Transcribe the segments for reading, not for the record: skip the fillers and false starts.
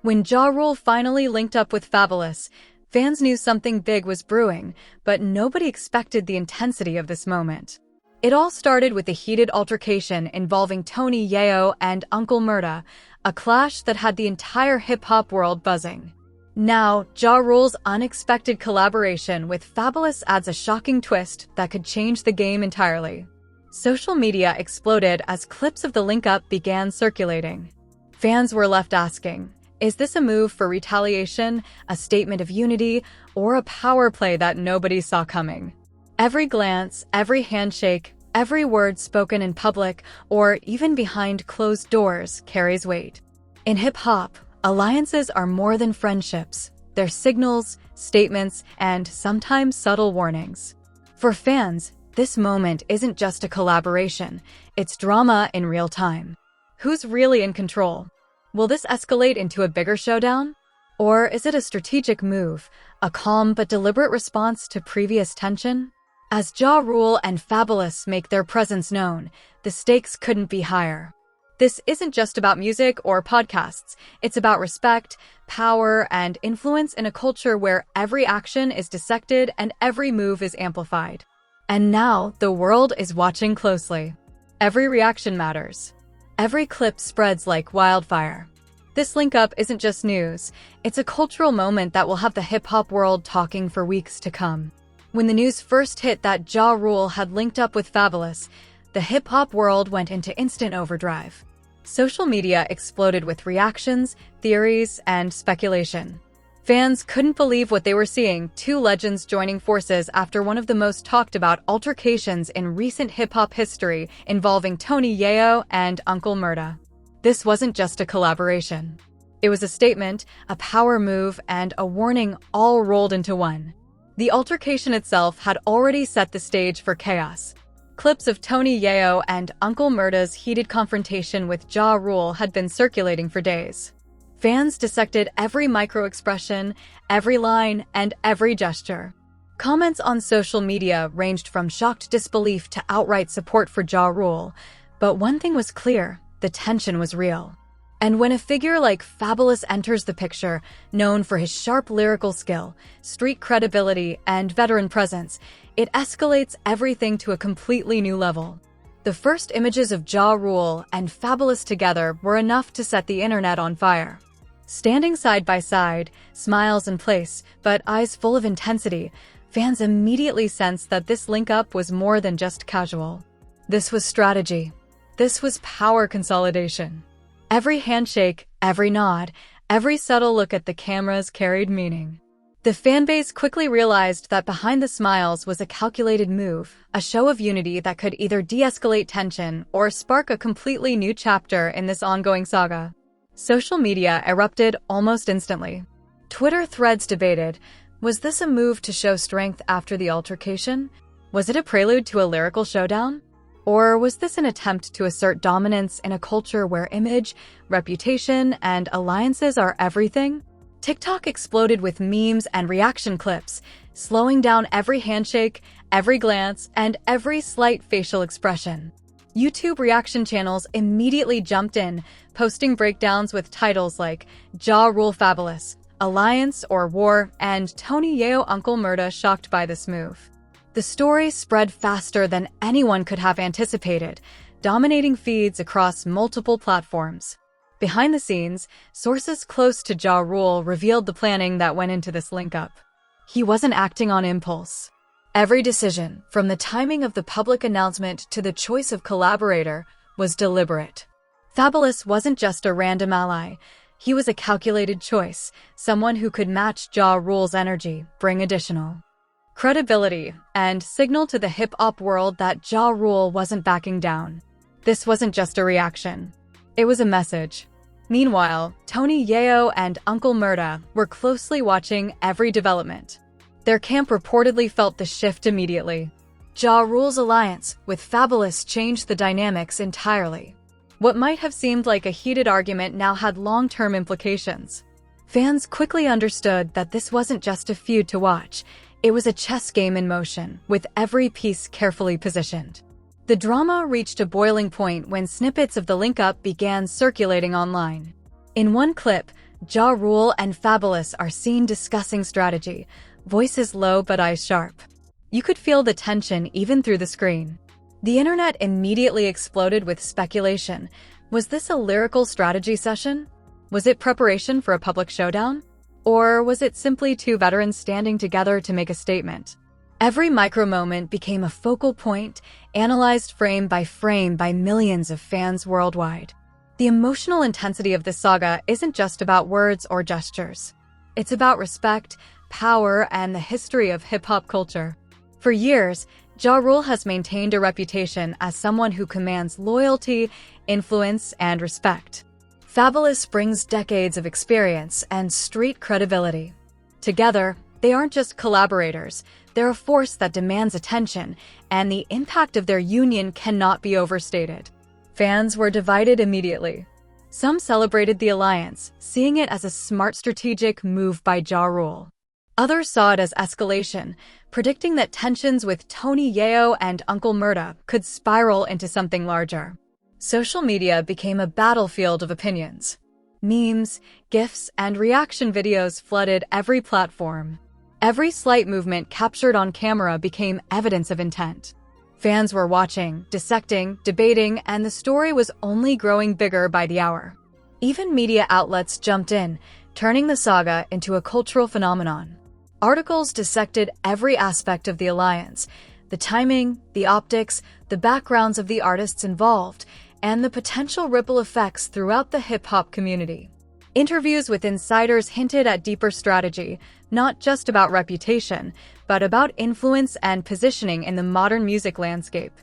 When Ja Rule finally linked up with Fabolous, fans knew something big was brewing, but nobody expected the intensity of this moment. It all started with a heated altercation involving Tony Yayo and Uncle Murda, a clash that had the entire hip-hop world buzzing. Now, Ja Rule's unexpected collaboration with Fabolous adds a shocking twist that could change the game entirely. Social media exploded as clips of the link-up began circulating. Fans were left asking, is this a move for retaliation, a statement of unity, or a power play that nobody saw coming? Every glance, every handshake, every word spoken in public, or even behind closed doors, carries weight. In hip-hop, alliances are more than friendships. They're signals, statements, and sometimes subtle warnings. For fans, this moment isn't just a collaboration, it's drama in real time. Who's really in control? Will this escalate into a bigger showdown? Or is it a strategic move, a calm but deliberate response to previous tension? As Ja Rule and Fabolous make their presence known, the stakes couldn't be higher. This isn't just about music or podcasts. It's about respect, power, and influence in a culture where every action is dissected and every move is amplified. And now, the world is watching closely. Every reaction matters. Every clip spreads like wildfire. This link-up isn't just news. It's a cultural moment that will have the hip-hop world talking for weeks to come. When the news first hit that Ja Rule had linked up with Fabolous, the hip-hop world went into instant overdrive. Social media exploded with reactions, theories, and speculation. Fans couldn't believe what they were seeing, two legends joining forces after one of the most talked about altercations in recent hip-hop history involving Tony Yayo and Uncle Murda. This wasn't just a collaboration. It was a statement, a power move, and a warning all rolled into one. The altercation itself had already set the stage for chaos. Clips of Tony Yayo and Uncle Murda's heated confrontation with Ja Rule had been circulating for days. Fans dissected every micro-expression, every line, and every gesture. Comments on social media ranged from shocked disbelief to outright support for Ja Rule. But one thing was clear, the tension was real. And when a figure like Fabolous enters the picture, known for his sharp lyrical skill, street credibility, and veteran presence, it escalates everything to a completely new level. The first images of Ja Rule and Fabolous together were enough to set the internet on fire. Standing side by side, smiles in place, but eyes full of intensity, fans immediately sensed that this link-up was more than just casual. This was strategy. This was power consolidation. Every handshake, every nod, every subtle look at the cameras carried meaning. The fanbase quickly realized that behind the smiles was a calculated move, a show of unity that could either de-escalate tension or spark a completely new chapter in this ongoing saga. Social media erupted almost instantly. Twitter threads debated, was this a move to show strength after the altercation? Was it a prelude to a lyrical showdown? Or was this an attempt to assert dominance in a culture where image, reputation, and alliances are everything? TikTok exploded with memes and reaction clips, slowing down every handshake, every glance, and every slight facial expression. YouTube reaction channels immediately jumped in, posting breakdowns with titles like Ja Rule Fabolous, Alliance or War, and Tony Yayo Uncle Murda shocked by this move. The story spread faster than anyone could have anticipated, dominating feeds across multiple platforms. Behind the scenes, sources close to Ja Rule revealed the planning that went into this link-up. He wasn't acting on impulse. Every decision, from the timing of the public announcement to the choice of collaborator, was deliberate. Fabolous wasn't just a random ally. He was a calculated choice, someone who could match Ja Rule's energy, bring additional credibility, and signal to the hip-hop world that Ja Rule wasn't backing down. This wasn't just a reaction. It was a message. Meanwhile, Tony Yayo and Uncle Murda were closely watching every development. Their camp reportedly felt the shift immediately. Ja Rule's alliance with Fabolous changed the dynamics entirely. What might have seemed like a heated argument now had long-term implications. Fans quickly understood that this wasn't just a feud to watch. It was a chess game in motion, with every piece carefully positioned. The drama reached a boiling point when snippets of the link-up began circulating online. In one clip, Ja Rule and Fabolous are seen discussing strategy, voices low but eyes sharp. You could feel the tension even through the screen. The internet immediately exploded with speculation. Was this a lyrical strategy session? Was it preparation for a public showdown? Or was it simply two veterans standing together to make a statement? Every micro-moment became a focal point, analyzed frame by millions of fans worldwide. The emotional intensity of this saga isn't just about words or gestures. It's about respect, power, and the history of hip-hop culture. For years, Ja Rule has maintained a reputation as someone who commands loyalty, influence, and respect. Fabolous brings decades of experience and street credibility. Together, they aren't just collaborators, they're a force that demands attention, and the impact of their union cannot be overstated. Fans were divided immediately. Some celebrated the alliance, seeing it as a smart strategic move by Ja Rule. Others saw it as escalation, predicting that tensions with Tony Yayo and Uncle Murda could spiral into something larger. Social media became a battlefield of opinions. Memes, GIFs, and reaction videos flooded every platform. Every slight movement captured on camera became evidence of intent. Fans were watching, dissecting, debating, and the story was only growing bigger by the hour. Even media outlets jumped in, turning the saga into a cultural phenomenon. Articles dissected every aspect of the alliance: the timing, the optics, the backgrounds of the artists involved, and the potential ripple effects throughout the hip-hop community. Interviews with insiders hinted at deeper strategy, not just about reputation, but about influence and positioning in the modern music landscape.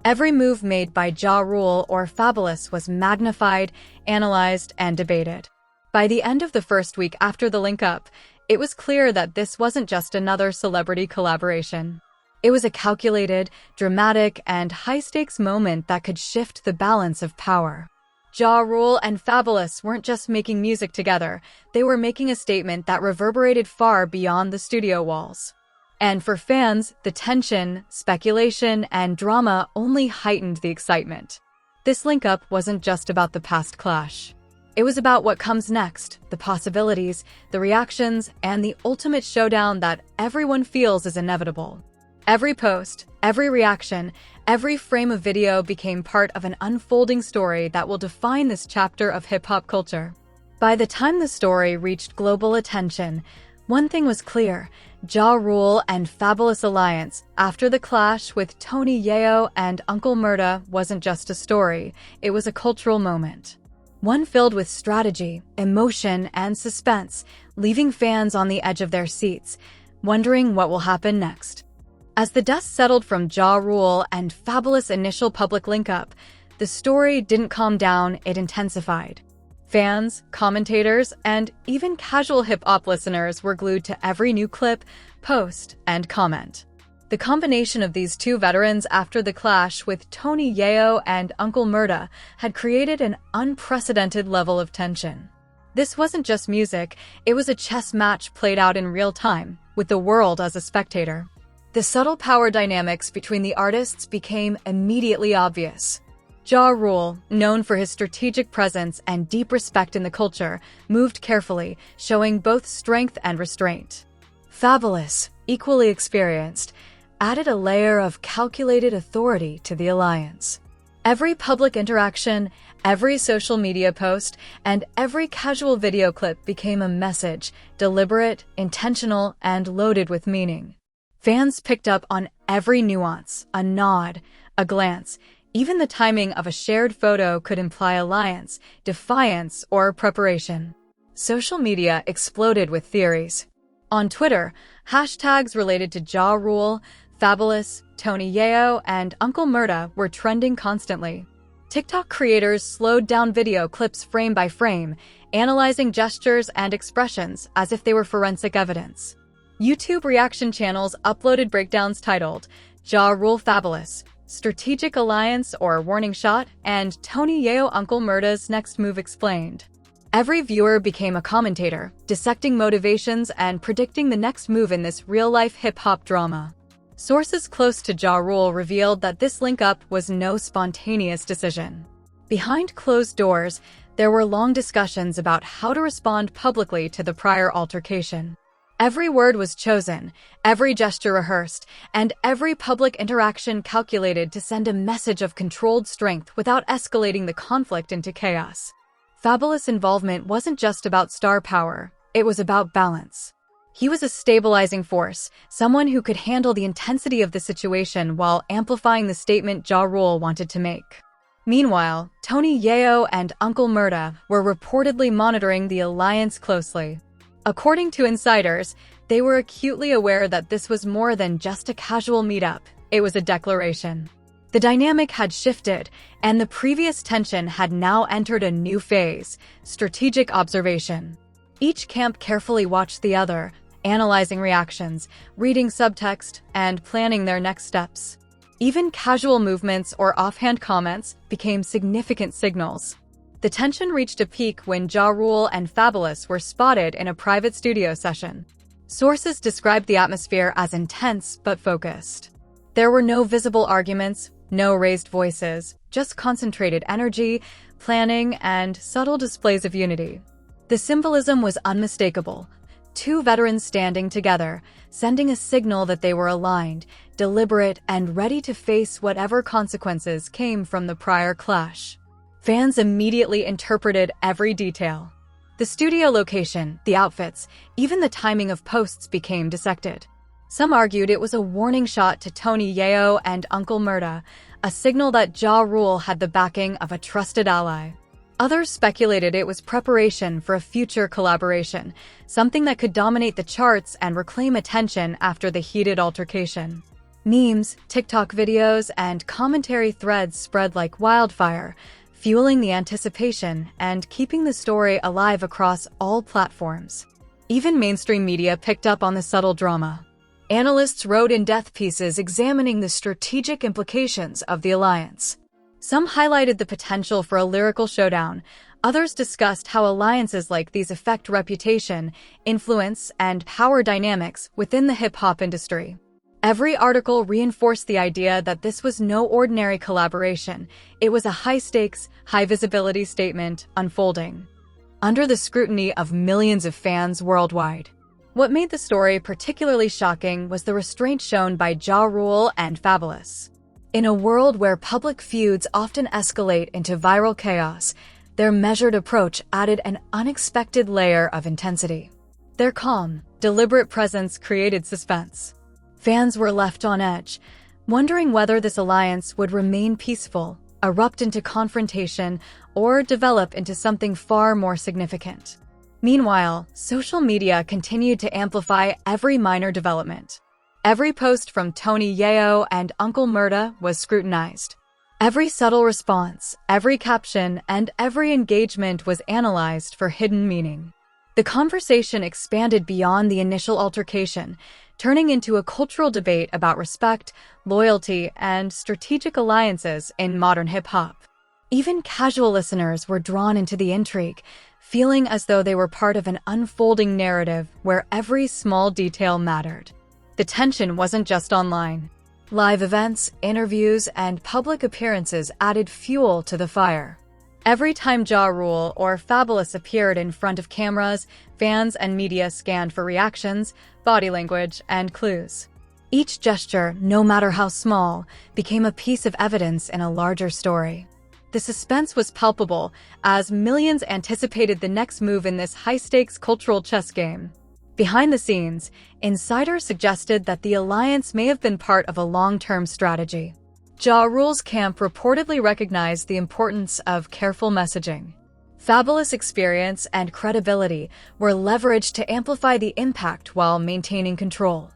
Every move made by Ja Rule or Fabolous was magnified, analyzed, and debated. By the end of the first week after the link-up, it was clear that this wasn't just another celebrity collaboration. It was a calculated, dramatic, and high-stakes moment that could shift the balance of power. Ja Rule and Fabolous weren't just making music together, they were making a statement that reverberated far beyond the studio walls. And for fans, the tension, speculation, and drama only heightened the excitement. This link-up wasn't just about the past clash. It was about what comes next, the possibilities, the reactions, and the ultimate showdown that everyone feels is inevitable. Every post, every reaction, every frame of video became part of an unfolding story that will define this chapter of hip-hop culture. By the time the story reached global attention, one thing was clear: Ja Rule and Fabolous alliance after the clash with Tony Yayo and Uncle Murda wasn't just a story, it was a cultural moment. One filled with strategy, emotion, and suspense, leaving fans on the edge of their seats, wondering what will happen next. As the dust settled from Ja Rule and Fabolous' initial public link-up, the story didn't calm down, it intensified. Fans, commentators, and even casual hip-hop listeners were glued to every new clip, post, and comment. The combination of these two veterans after the clash with Tony Yayo and Uncle Murda had created an unprecedented level of tension. This wasn't just music, it was a chess match played out in real time, with the world as a spectator. The subtle power dynamics between the artists became immediately obvious. Ja Rule, known for his strategic presence and deep respect in the culture, moved carefully, showing both strength and restraint. Fabolous, equally experienced, added a layer of calculated authority to the alliance. Every public interaction, every social media post, and every casual video clip became a message, deliberate, intentional, and loaded with meaning. Fans picked up on every nuance, a nod, a glance. Even the timing of a shared photo could imply alliance, defiance, or preparation. Social media exploded with theories. On Twitter, hashtags related to Ja Rule, Fabolous, Tony Yayo, and Uncle Murda were trending constantly. TikTok creators slowed down video clips frame by frame, analyzing gestures and expressions as if they were forensic evidence. YouTube reaction channels uploaded breakdowns titled Ja Rule Fabolous, Strategic Alliance or Warning Shot, and Tony Yayo Uncle Murda's Next Move Explained. Every viewer became a commentator, dissecting motivations and predicting the next move in this real-life hip-hop drama. Sources close to Ja Rule revealed that this link-up was no spontaneous decision. Behind closed doors, There were long discussions about how to respond publicly to the prior altercation. Every word was chosen, every gesture rehearsed, and every public interaction calculated to send a message of controlled strength without escalating the conflict into chaos. Fabolous' involvement wasn't just about star power, it was about balance. He was a stabilizing force, someone who could handle the intensity of the situation while amplifying the statement Ja Rule wanted to make. Meanwhile, Tony, Yayo, and Uncle Murda were reportedly monitoring the alliance closely. According to insiders, they were acutely aware that this was more than just a casual meetup, it was a declaration. The dynamic had shifted, and the previous tension had now entered a new phase: strategic observation. Each camp carefully watched the other, analyzing reactions, reading subtext, and planning their next steps. Even casual movements or offhand comments became significant signals. The tension reached a peak when Ja Rule and Fabolous were spotted in a private studio session. Sources described the atmosphere as intense but focused. There were no visible arguments, no raised voices, just concentrated energy, planning, and subtle displays of unity. The symbolism was unmistakable. Two veterans standing together, sending a signal that they were aligned, deliberate, and ready to face whatever consequences came from the prior clash. Fans immediately interpreted every detail. The studio location, the outfits, even the timing of posts became dissected. Some argued it was a warning shot to Tony, Yayo, and Uncle Murda, a signal that Ja Rule had the backing of a trusted ally. Others speculated it was preparation for a future collaboration, something that could dominate the charts and reclaim attention after the heated altercation. Memes, TikTok videos, and commentary threads spread like wildfire, fueling the anticipation and keeping the story alive across all platforms. Even mainstream media picked up on the subtle drama. Analysts wrote in-depth pieces examining the strategic implications of the alliance. Some highlighted the potential for a lyrical showdown. Others discussed how alliances like these affect reputation, influence, and power dynamics within the hip-hop industry. Every article reinforced the idea that this was no ordinary collaboration. It was a high-stakes, high-visibility statement unfolding under the scrutiny of millions of fans worldwide. What made the story particularly shocking was the restraint shown by Ja Rule and Fabolous. In a world where public feuds often escalate into viral chaos, their measured approach added an unexpected layer of intensity. Their calm, deliberate presence created suspense. Fans were left on edge, wondering whether this alliance would remain peaceful, erupt into confrontation, or develop into something far more significant. Meanwhile, social media continued to amplify every minor development. Every post from Tony, Yayo, and Uncle Murda was scrutinized. Every subtle response, every caption, and every engagement was analyzed for hidden meaning. The conversation expanded beyond the initial altercation, turning into a cultural debate about respect, loyalty, and strategic alliances in modern hip-hop. Even casual listeners were drawn into the intrigue, feeling as though they were part of an unfolding narrative where every small detail mattered. The tension wasn't just online. Live events, interviews, and public appearances added fuel to the fire. Every time Ja Rule or Fabolous appeared in front of cameras, fans and media scanned for reactions, body language, and clues. Each gesture, no matter how small, became a piece of evidence in a larger story. The suspense was palpable as millions anticipated the next move in this high-stakes cultural chess game. Behind the scenes, insiders suggested that the alliance may have been part of a long-term strategy. Ja Rule's camp reportedly recognized the importance of careful messaging. Fabolous' experience and credibility were leveraged to amplify the impact while maintaining control.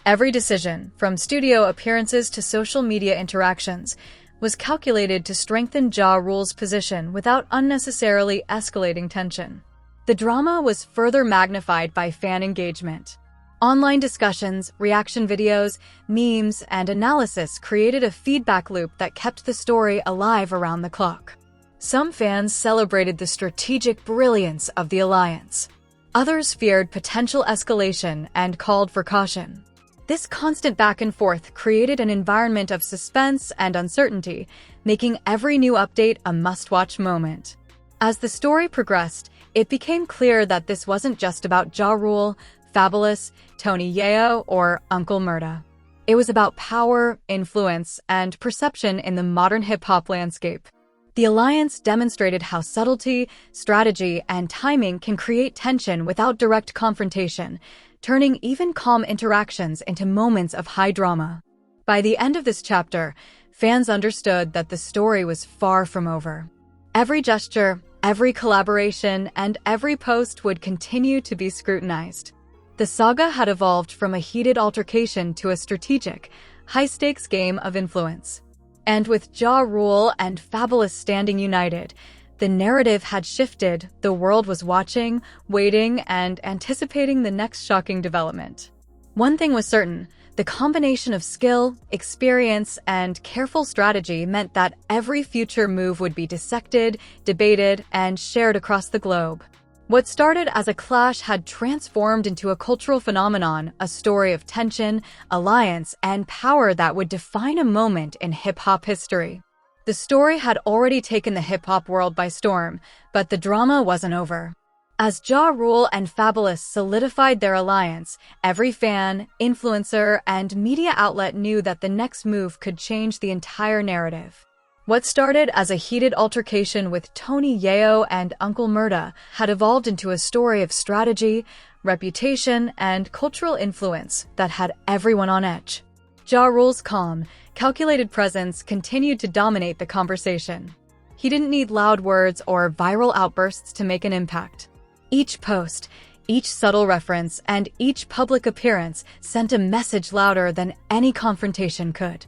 Every decision, from studio appearances to social media interactions, was calculated to strengthen Ja Rule's position without unnecessarily escalating tension. The drama was further magnified by fan engagement. Online discussions, reaction videos, memes, and analysis created a feedback loop that kept the story alive around the clock. Some fans celebrated the strategic brilliance of the alliance. Others feared potential escalation and called for caution. This constant back and forth created an environment of suspense and uncertainty, making every new update a must-watch moment. As the story progressed, it became clear that this wasn't just about Ja Rule, Fabolous, Tony Yayo, or Uncle Murda. It was about power, influence, and perception in the modern hip-hop landscape. The alliance demonstrated how subtlety, strategy, and timing can create tension without direct confrontation, turning even calm interactions into moments of high drama. By the end of this chapter, fans understood that the story was far from over. Every gesture, every collaboration, and every post would continue to be scrutinized. The saga had evolved from a heated altercation to a strategic, high-stakes game of influence. And with Ja Rule and Fabolous standing united, the narrative had shifted. The world was watching, waiting, and anticipating the next shocking development. One thing was certain: the combination of skill, experience, and careful strategy meant that every future move would be dissected, debated, and shared across the globe. What started as a clash had transformed into a cultural phenomenon, a story of tension, alliance, and power that would define a moment in hip-hop history. The story had already taken the hip-hop world by storm, but the drama wasn't over. As Ja Rule and Fabolous solidified their alliance, every fan, influencer, and media outlet knew that the next move could change the entire narrative. What started as a heated altercation with Tony Yayo and Uncle Murda had evolved into a story of strategy, reputation, and cultural influence that had everyone on edge. Ja Rule's calm, calculated presence continued to dominate the conversation. He didn't need loud words or viral outbursts to make an impact. Each post, each subtle reference, and each public appearance sent a message louder than any confrontation could.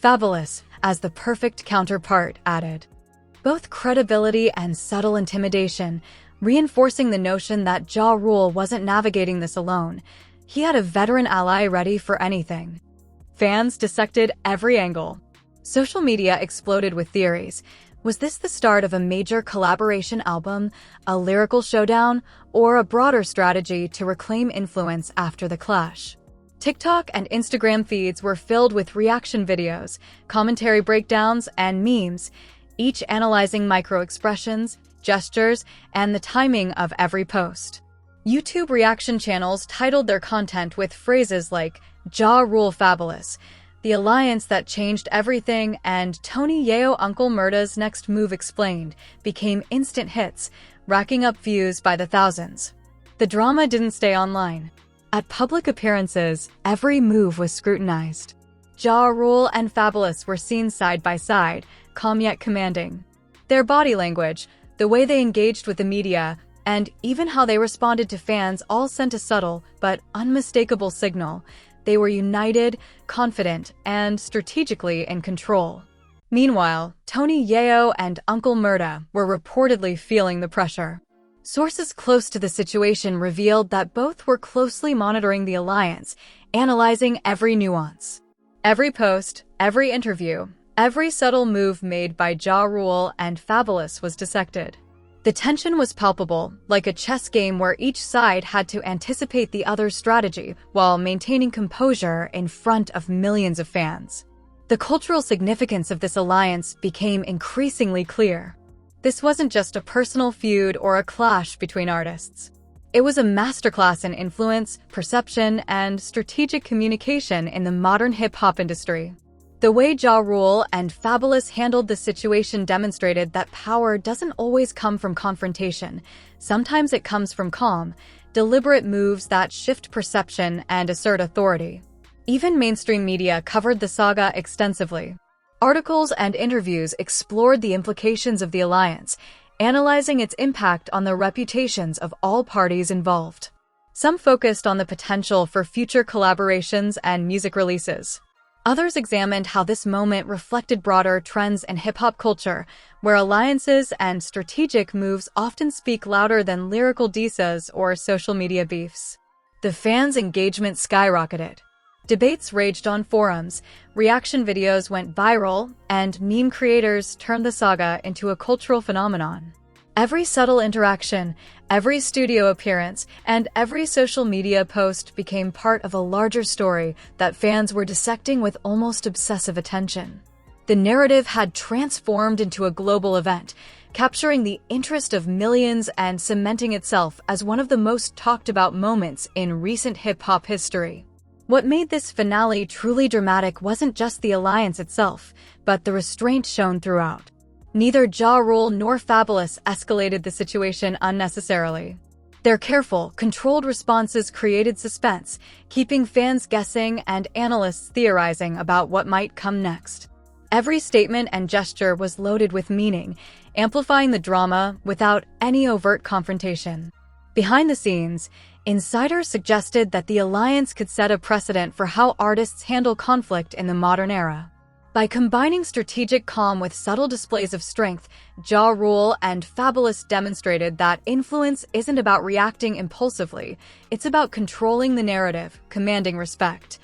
Fabolous, as the perfect counterpart, added both credibility and subtle intimidation, reinforcing the notion that Ja Rule wasn't navigating this alone. He had a veteran ally ready for anything. Fans dissected every angle. Social media exploded with theories. Was this the start of a major collaboration album, a lyrical showdown, or a broader strategy to reclaim influence after the clash? TikTok and Instagram feeds were filled with reaction videos, commentary breakdowns, and memes, each analyzing micro-expressions, gestures, and the timing of every post. YouTube reaction channels titled their content with phrases like Ja Rule Fabolous, the alliance that changed everything, and Tony Yayo Uncle Murda's next move explained, became instant hits, racking up views by the thousands. The drama didn't stay online. At public appearances, every move was scrutinized. Ja Rule and Fabolous were seen side by side, calm yet commanding. Their body language, the way they engaged with the media, and even how they responded to fans all sent a subtle but unmistakable signal. They were united, confident, and strategically in control. Meanwhile, Tony Yayo and Uncle Murda were reportedly feeling the pressure. Sources close to the situation revealed that both were closely monitoring the alliance, analyzing every nuance. Every post, every interview, every subtle move made by Ja Rule and Fabolous was dissected. The tension was palpable, like a chess game where each side had to anticipate the other's strategy while maintaining composure in front of millions of fans. The cultural significance of this alliance became increasingly clear. This wasn't just a personal feud or a clash between artists. It was a masterclass in influence, perception, and strategic communication in the modern hip-hop industry. The way Ja Rule and Fabolous handled the situation demonstrated that power doesn't always come from confrontation. Sometimes it comes from calm, deliberate moves that shift perception and assert authority. Even mainstream media covered the saga extensively. Articles and interviews explored the implications of the alliance, analyzing its impact on the reputations of all parties involved. Some focused on the potential for future collaborations and music releases. Others examined how this moment reflected broader trends in hip-hop culture, where alliances and strategic moves often speak louder than lyrical disses or social media beefs. The fans' engagement skyrocketed. Debates raged on forums, reaction videos went viral, and meme creators turned the saga into a cultural phenomenon. Every subtle interaction, every studio appearance, and every social media post became part of a larger story that fans were dissecting with almost obsessive attention. The narrative had transformed into a global event, capturing the interest of millions and cementing itself as one of the most talked about moments in recent hip-hop history. What made this finale truly dramatic wasn't just the alliance itself, but the restraint shown throughout. Neither Ja Rule nor Fabolous escalated the situation unnecessarily. Their careful, controlled responses created suspense, keeping fans guessing and analysts theorizing about what might come next. Every statement and gesture was loaded with meaning, amplifying the drama without any overt confrontation. Behind the scenes, insiders suggested that the alliance could set a precedent for how artists handle conflict in the modern era. By combining strategic calm with subtle displays of strength, Ja Rule and Fabolous demonstrated that influence isn't about reacting impulsively, it's about controlling the narrative, commanding respect,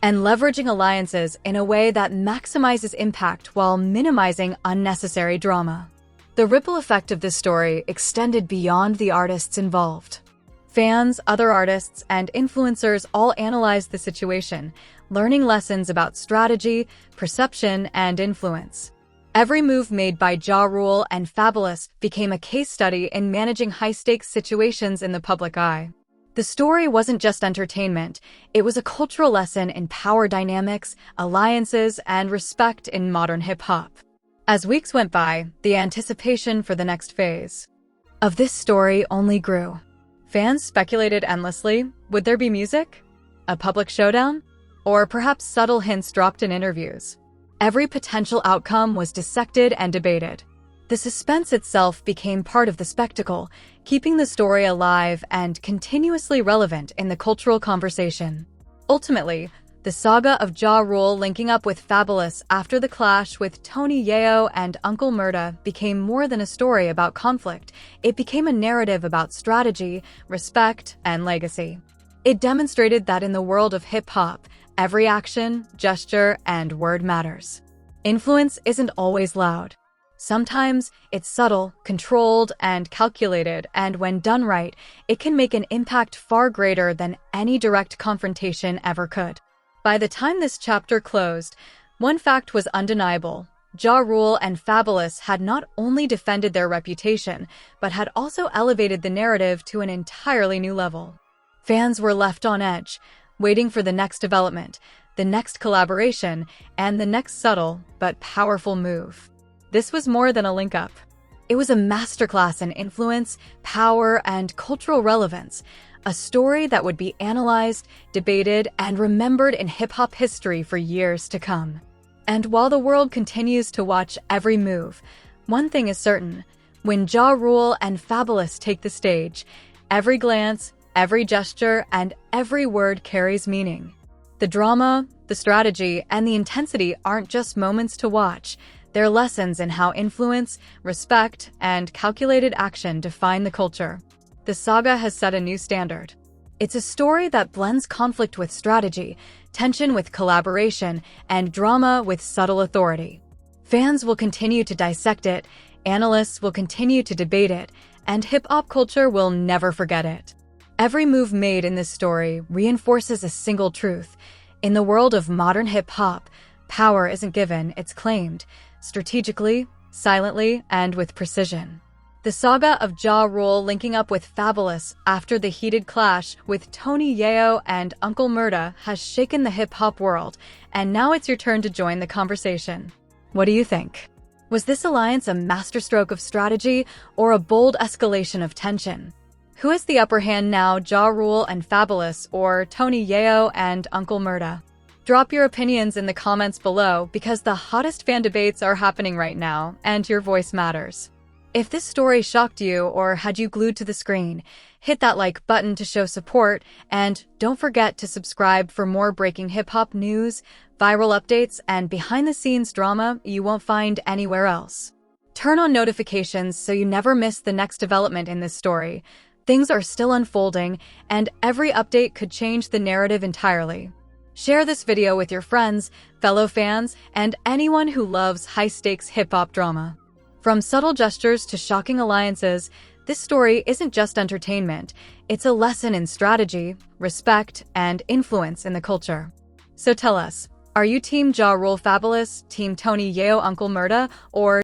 and leveraging alliances in a way that maximizes impact while minimizing unnecessary drama. The ripple effect of this story extended beyond the artists involved. Fans, other artists, and influencers all analyzed the situation, learning lessons about strategy, perception, and influence. Every move made by Ja Rule and Fabolous became a case study in managing high-stakes situations in the public eye. The story wasn't just entertainment, it was a cultural lesson in power dynamics, alliances, and respect in modern hip-hop. As weeks went by, the anticipation for the next phase of this story only grew. Fans speculated endlessly. Would there be music? A public showdown? Or perhaps subtle hints dropped in interviews? Every potential outcome was dissected and debated. The suspense itself became part of the spectacle, keeping the story alive and continuously relevant in the cultural conversation. Ultimately, the saga of Ja Rule linking up with Fabolous after the clash with Tony Yayo and Uncle Murda became more than a story about conflict. It became a narrative about strategy, respect, and legacy. It demonstrated that in the world of hip-hop, every action, gesture, and word matters. Influence isn't always loud. Sometimes it's subtle, controlled, and calculated, and when done right, it can make an impact far greater than any direct confrontation ever could. By the time this chapter closed, one fact was undeniable. Ja Rule and Fabolous had not only defended their reputation, but had also elevated the narrative to an entirely new level. Fans were left on edge, waiting for the next development, the next collaboration, and the next subtle but powerful move. This was more than a link-up. It was a masterclass in influence, power, and cultural relevance, a story that would be analyzed, debated, and remembered in hip-hop history for years to come. And while the world continues to watch every move, one thing is certain: when Ja Rule and Fabolous take the stage, every glance, every gesture, and every word carries meaning. The drama, the strategy, and the intensity aren't just moments to watch. They're lessons in how influence, respect, and calculated action define the culture. The saga has set a new standard. It's a story that blends conflict with strategy, tension with collaboration, and drama with subtle authority. Fans will continue to dissect it, analysts will continue to debate it, and hip-hop culture will never forget it. Every move made in this story reinforces a single truth. In the world of modern hip-hop, power isn't given, it's claimed, strategically, silently, and with precision. The saga of Ja Rule linking up with Fabolous after the heated clash with Tony Yayo and Uncle Murda has shaken the hip-hop world, and now it's your turn to join the conversation. What do you think? Was this alliance a masterstroke of strategy or a bold escalation of tension? Who has the upper hand now, Ja Rule and Fabolous, or Tony Yayo and Uncle Murda? Drop your opinions in the comments below because the hottest fan debates are happening right now, and your voice matters. If this story shocked you or had you glued to the screen, hit that like button to show support, and don't forget to subscribe for more breaking hip-hop news, viral updates, and behind-the-scenes drama you won't find anywhere else. Turn on notifications so you never miss the next development in this story. Things are still unfolding, and every update could change the narrative entirely. Share this video with your friends, fellow fans, and anyone who loves high-stakes hip-hop drama. From subtle gestures to shocking alliances, this story isn't just entertainment, it's a lesson in strategy, respect, and influence in the culture. So tell us, are you Team Ja Rule Fabolous, Team Tony Yayo Uncle Murda, or